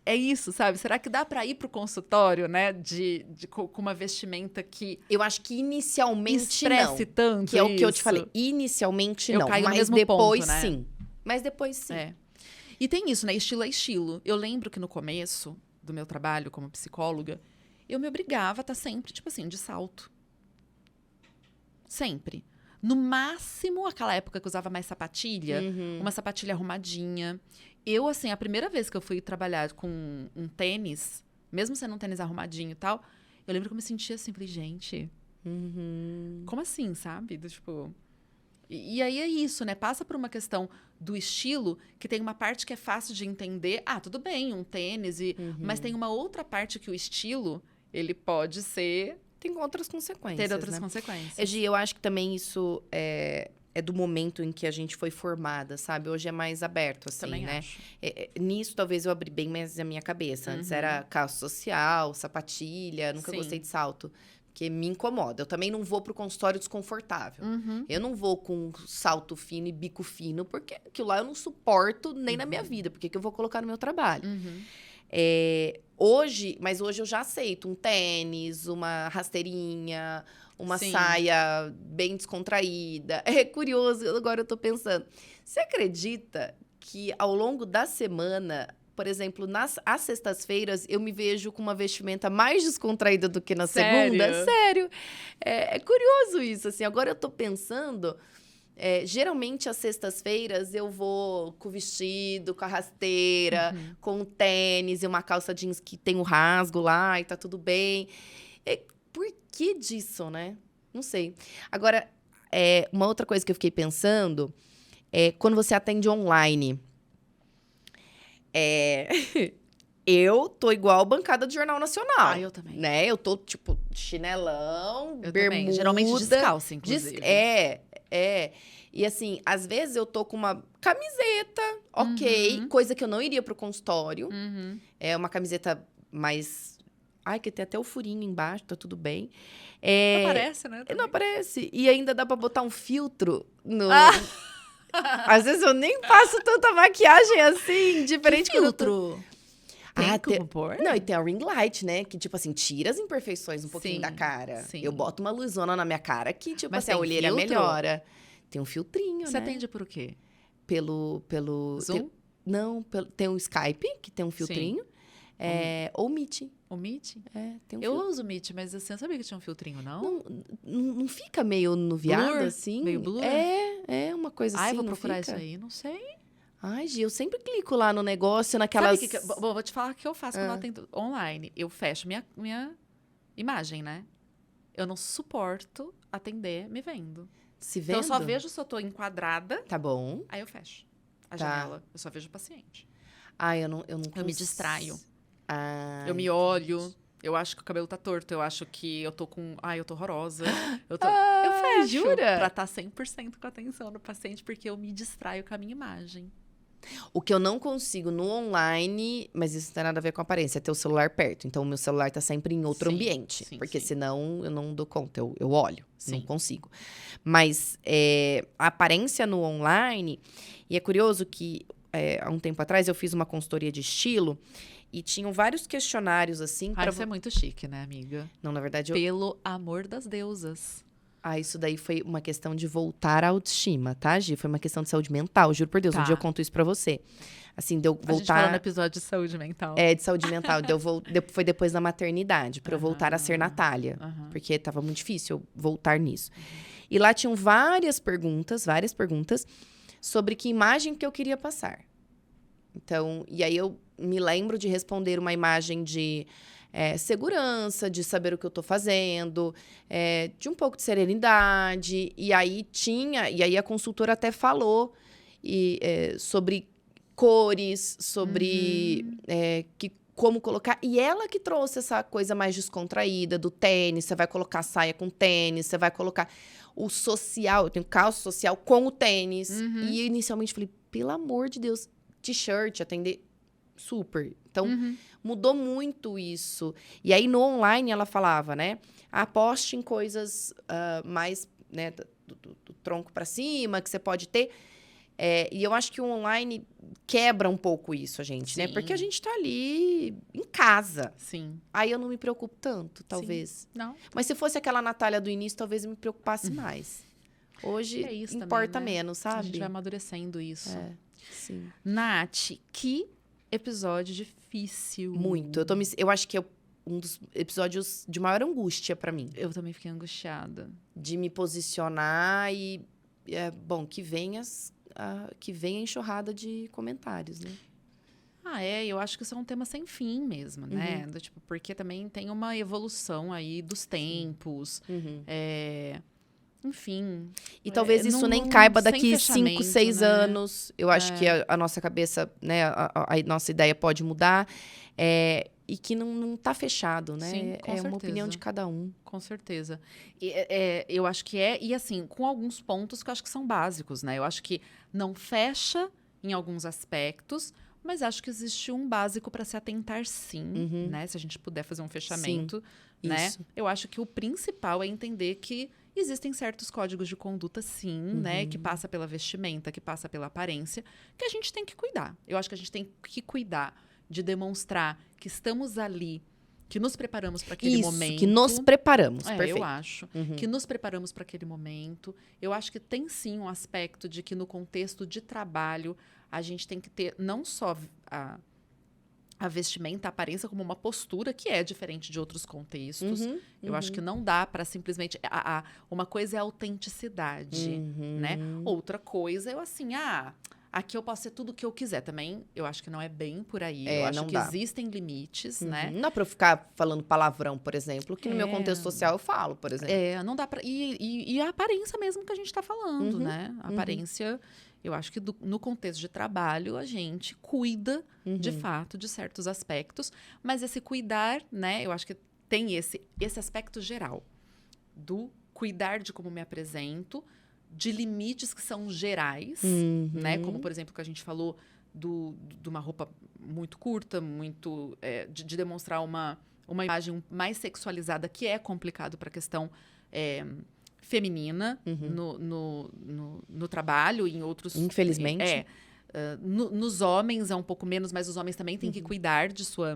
é isso, sabe? Será que dá para ir pro consultório, né? Com uma vestimenta que eu acho que inicialmente estresse não. tanto Que é o que eu te isso? falei. Inicialmente Eu não, caio no mas mesmo depois ponto, né? sim. Mas depois sim. E tem isso, né? Estilo é estilo. Eu lembro que no começo do meu trabalho como psicóloga, eu me obrigava a estar sempre, tipo assim, de salto. Sempre. No máximo, aquela época que eu usava mais sapatilha, uma sapatilha arrumadinha. Eu, assim, a primeira vez que eu fui trabalhar com um tênis, mesmo sendo um tênis arrumadinho e tal, eu lembro que eu me sentia assim, falei, gente, como assim, sabe? Tipo... E aí é isso, né? Passa por uma questão do estilo, que tem uma parte que é fácil de entender. Tudo bem, um tênis, mas tem uma outra parte que o estilo, ele pode ser... Tem outras consequências, ter outras né? consequências. Gi, eu acho que também isso é do momento em que a gente foi formada, sabe? Hoje é mais aberto, assim, Também né? acho. Nisso, talvez eu abri bem mais a minha cabeça. Antes era calça social, sapatilha, nunca Sim. gostei de salto. Porque me incomoda. Eu também não vou pro consultório desconfortável. Eu não vou com salto fino e bico fino, porque aquilo lá eu não suporto nem na minha vida. Por que eu vou colocar no meu trabalho? Mas hoje eu já aceito um tênis, uma rasteirinha, uma Sim. saia bem descontraída. É curioso, agora eu tô pensando. Você acredita que ao longo da semana, por exemplo, às sextas-feiras, eu me vejo com uma vestimenta mais descontraída do que na Sério? segunda? Sério. É curioso isso, assim. Agora eu tô pensando... geralmente, às sextas-feiras, eu vou com o vestido, com a rasteira, com o tênis e uma calça jeans que tem o rasgo lá e tá tudo bem. Por que disso, né? Não sei. Agora, uma outra coisa que eu fiquei pensando é quando você atende online. Eu tô igual bancada do Jornal Nacional. Ah, eu também. Né? Eu tô, tipo, chinelão, Eu bermuda. também. Geralmente descalça, inclusive. E assim, às vezes eu tô com uma camiseta, ok, coisa que eu não iria pro consultório. Uhum. É uma camiseta mais... Ai, que tem até o furinho embaixo, tá tudo bem. Não aparece, né? Não aparece. E ainda dá pra botar um filtro no... Ah! Às vezes eu nem passo tanta maquiagem assim, diferente Que quando eu tô... filtro? Tem tem... como pôr? Não, e tem a ring light, né? Que, tipo assim, tira as imperfeições um pouquinho Sim, da cara. sim. Eu boto uma luzona na minha cara que, tipo Mas assim, a tem olheira filtro? melhora. Tem um filtrinho, Você né? atende por o quê? Pelo Zoom? Não, tem o Skype, que tem um filtrinho. Ou Meet. O Meet? Tem um Eu filtro. uso o Meet, mas você não sabia que tinha um filtrinho, não? Não fica meio nuviado, Blur? assim? Meio blur? É uma coisa assim, Ai, vou não procurar fica? isso aí. Não sei. Ai, Gi, eu sempre clico lá no negócio, naquelas... Bom, vou te falar o que eu faço quando eu atendo online. Eu fecho minha imagem, né? Eu não suporto atender me vendo. Se Então, vendo? eu só vejo se eu tô enquadrada, Tá bom. aí eu fecho a Tá. janela. Eu só vejo o paciente. Ai, eu não consigo. Eu me distraio. Ah, Eu me olho. Eu acho que o cabelo tá torto. Eu acho que eu tô com... Ai, eu tô horrorosa. Eu fecho. jura? Pra estar 100% com a atenção do paciente, porque eu me distraio com a minha imagem. O que eu não consigo no online, mas isso não tem nada a ver com a aparência, é ter o celular perto. Então, o meu celular tá sempre em outro Sim, ambiente. sim, Porque sim. senão eu não dou conta, eu olho, não Sim. consigo. Mas a aparência no online, e é curioso que há um tempo atrás eu fiz uma consultoria de estilo e tinham vários questionários assim. Ai, isso é muito chique, né, amiga? Não, na verdade, Pelo amor das deusas. isso daí foi uma questão de voltar à autoestima, tá, Gi? Foi uma questão de saúde mental, juro por Deus. Um Tá. dia eu conto isso pra você. Assim, de eu A gente falou no voltar... episódio de saúde mental. de saúde mental. Foi depois da maternidade, pra eu voltar a ser Natália. Aham. Porque tava muito difícil eu voltar nisso. E lá tinham várias perguntas sobre que imagem que eu queria passar. Então, e aí eu me lembro de responder uma imagem de segurança, de saber o que eu tô fazendo, de um pouco de serenidade. E aí a consultora até falou sobre cores, sobre como colocar. E ela que trouxe essa coisa mais descontraída do tênis. Você vai colocar saia com tênis, você vai colocar o social. Eu tenho calça social com o tênis. E inicialmente falei, pelo amor de Deus, t-shirt, atender super. Então, mudou muito isso. E aí, no online, ela falava, né? Aposte em coisas mais, né, do tronco para cima, que você pode ter. E eu acho que o online quebra um pouco isso, a gente, né? Sim. Porque a gente tá ali em casa. Sim. Aí eu não me preocupo tanto, talvez. Não. Mas se fosse aquela Natália do início, talvez eu me preocupasse mais. Hoje, É isso importa também, né? menos, A sabe? gente vai amadurecendo isso. Sim. Nath, que episódio difícil. Muito. Eu acho que é um dos episódios de maior angústia pra mim. Eu também fiquei angustiada. De me posicionar e... bom, que venha a enxurrada de comentários, né? Eu acho que isso é um tema sem fim mesmo, né? Porque também tem uma evolução aí dos tempos. Enfim. E talvez isso nem caiba daqui 5, 6 anos. Eu acho que a nossa cabeça, né? A nossa ideia pode mudar. E que não tá fechado, né? Sim, com certeza. Uma opinião de cada um. Com certeza. Eu acho que e assim, com alguns pontos que eu acho que são básicos, né? Eu acho que não fecha em alguns aspectos, mas acho que existe um básico para se atentar sim, né? Se a gente puder fazer um fechamento, né? Isso. Eu acho que o principal é entender que existem certos códigos de conduta, sim, né? Que passa pela vestimenta, que passa pela aparência, que a gente tem que cuidar. Eu acho que a gente tem que cuidar de demonstrar que estamos ali, que nos preparamos para aquele Isso, momento. que nos preparamos, Eu perfeito. acho. Que nos preparamos para aquele momento. Eu acho que tem sim um aspecto de que no contexto de trabalho a gente tem que ter não só a vestimenta, a aparência como uma postura que é diferente de outros contextos. Eu acho que não dá para simplesmente... uma coisa é a autenticidade, né? Outra coisa é assim, aqui eu posso ser tudo o que eu quiser. Também, eu acho que não é bem por aí. Eu acho não que dá. existem limites, né? Não dá pra eu ficar falando palavrão, por exemplo, que no meu contexto social eu falo, por exemplo. Não dá pra... E a aparência mesmo que a gente tá falando, né? A aparência... Eu acho que no contexto de trabalho, a gente cuida, de fato, de certos aspectos. Mas esse cuidar, né? Eu acho que tem esse aspecto geral. Do cuidar de como me apresento, de limites que são gerais, né? Como, por exemplo, que a gente falou de uma roupa muito curta, muito... de demonstrar uma imagem mais sexualizada, que é complicado para a questão... feminina no trabalho e em outros... Infelizmente. Nos homens é um pouco menos, mas os homens também têm que cuidar de sua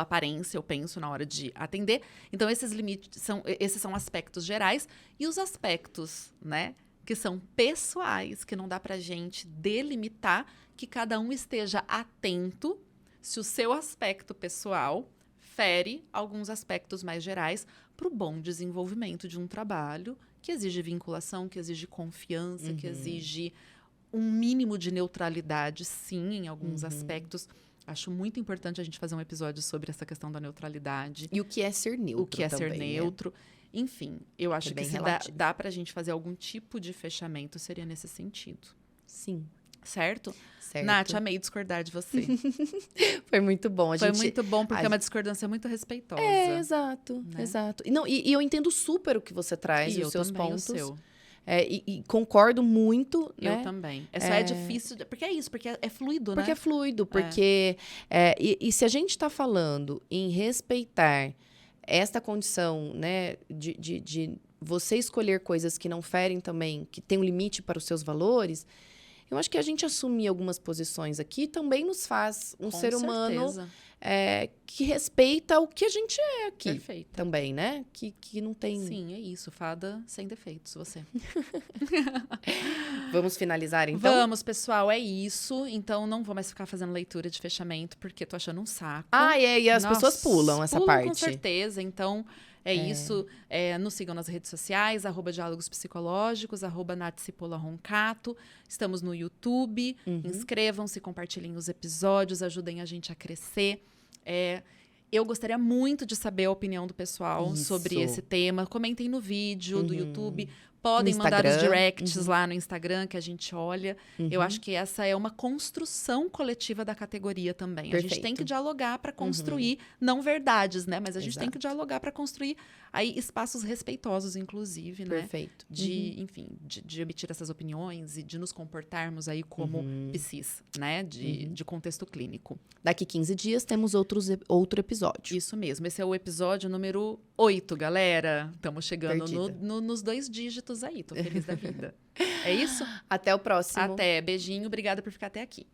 aparência, eu penso, na hora de atender. Então, esses limites esses são aspectos gerais. E os aspectos, né, que são pessoais, que não dá pra gente delimitar, que cada um esteja atento se o seu aspecto pessoal fere alguns aspectos mais gerais para o bom desenvolvimento de um trabalho que exige vinculação, que exige confiança, que exige um mínimo de neutralidade, sim, em alguns aspectos. Acho muito importante a gente fazer um episódio sobre essa questão da neutralidade. E o que é ser neutro O que é também, ser né? neutro. Enfim, eu acho que bem se relativo. dá para a gente fazer algum tipo de fechamento, seria nesse sentido. Sim, Certo? certo. Nath, amei discordar de você. Foi muito bom. Foi muito bom, porque é uma discordância muito respeitosa. Exato, né? exato. E eu entendo super o que você traz, E e eu os seus também, pontos. o seu. E concordo muito, né? Eu também. É difícil, porque é isso, porque é fluido, Porque né? é fluido, porque... e se a gente está falando em respeitar esta condição, né, de você escolher coisas que não ferem também, que tem um limite para os seus valores, eu acho que a gente assumir algumas posições aqui também nos faz um Com ser humano certeza. Que respeita o que a gente é aqui. Perfeito. Também, né? Que não tem... Sim, é isso. Fada sem defeitos, você. Vamos finalizar, então? Vamos, pessoal, é isso. Então, não vou mais ficar fazendo leitura de fechamento, porque tô achando um saco. E as Nossa, pessoas pulam essa parte. Com certeza. Então, isso. Nos sigam nas redes sociais, @diálogos psicológicos, @natsipolaroncato. Estamos no YouTube. Inscrevam-se, compartilhem os episódios, ajudem a gente a crescer. Eu gostaria muito de saber a opinião do pessoal sobre esse tema. Comentem no vídeo do YouTube. Podem mandar os directs lá no Instagram, que a gente olha. Eu acho que essa é uma construção coletiva da categoria também. Perfeito. A gente tem que dialogar para construir, não verdades, né? Mas a gente tem que dialogar para construir aí espaços respeitosos, inclusive, né? Perfeito. Enfim, de emitir essas opiniões e de nos comportarmos aí como psis, né? De contexto clínico. Daqui 15 dias temos outro episódio. Isso mesmo. Esse é o episódio número 8, galera. Estamos chegando Perdida. nos 2 dígitos aí. Tô feliz da vida. É isso? Até o próximo. Até. Beijinho. Obrigada por ficar até aqui.